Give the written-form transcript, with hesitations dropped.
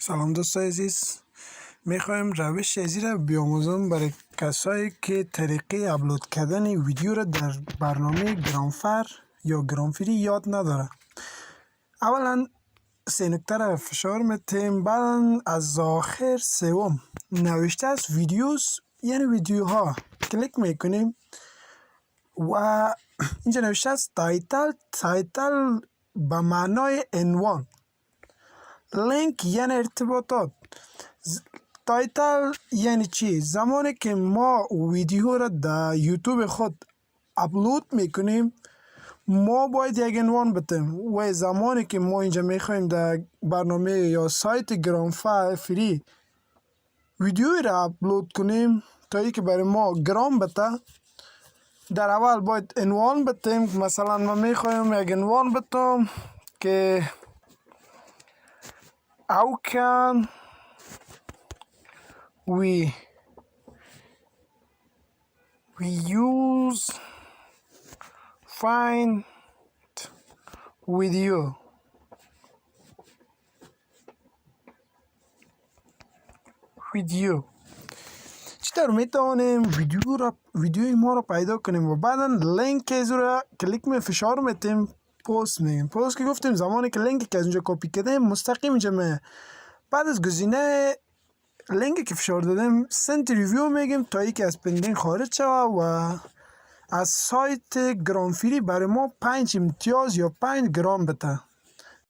سلام دوستای عزیز، میخوایم روش چیزی را بیاموزم برای کسایی که طریقه اپلود کردن ویدیو را در برنامه گرامفر یا گرامفری یاد نداره. اولا سه نکته را فشار میتیم، بعدا از آخر سوم نوشته است ویدیوز یعنی ویدیوها کلیک میکنیم و اینجا نوشته است تایتل به معنای عنوان، لینک یعنی ارتباطات. تایتل یعنی چی؟ زمانی که ما ویدیو را در یوتیوب خود اپلود میکنیم ما باید یک عنوان بتیم و زمانی که ما اینجا میخوایم در برنامه یا سایت گرامفر فری ویدیوی را اپلود کنیم تا ای که برای ما گرام بته، در اول باید عنوان بتیم. مثلا ما میخوایم یک عنوان بتم که how can we use find video چطور میتوانیم ویدیوی ما را پیدا کنیم و بعدا لینک از را کلیک می فشار میتیم پست میگیم. پست که گفتیم زمانی که لینکی که از اونجا کپی کردیم مستقیم اینجا بعد از گزینه لینکی که فشار دادیم سنت ریویو میگیم تا ای که از پندینگ خارج شود و از سایت گرامفری برای ما 5 امتیاز یا 5 گرام بده.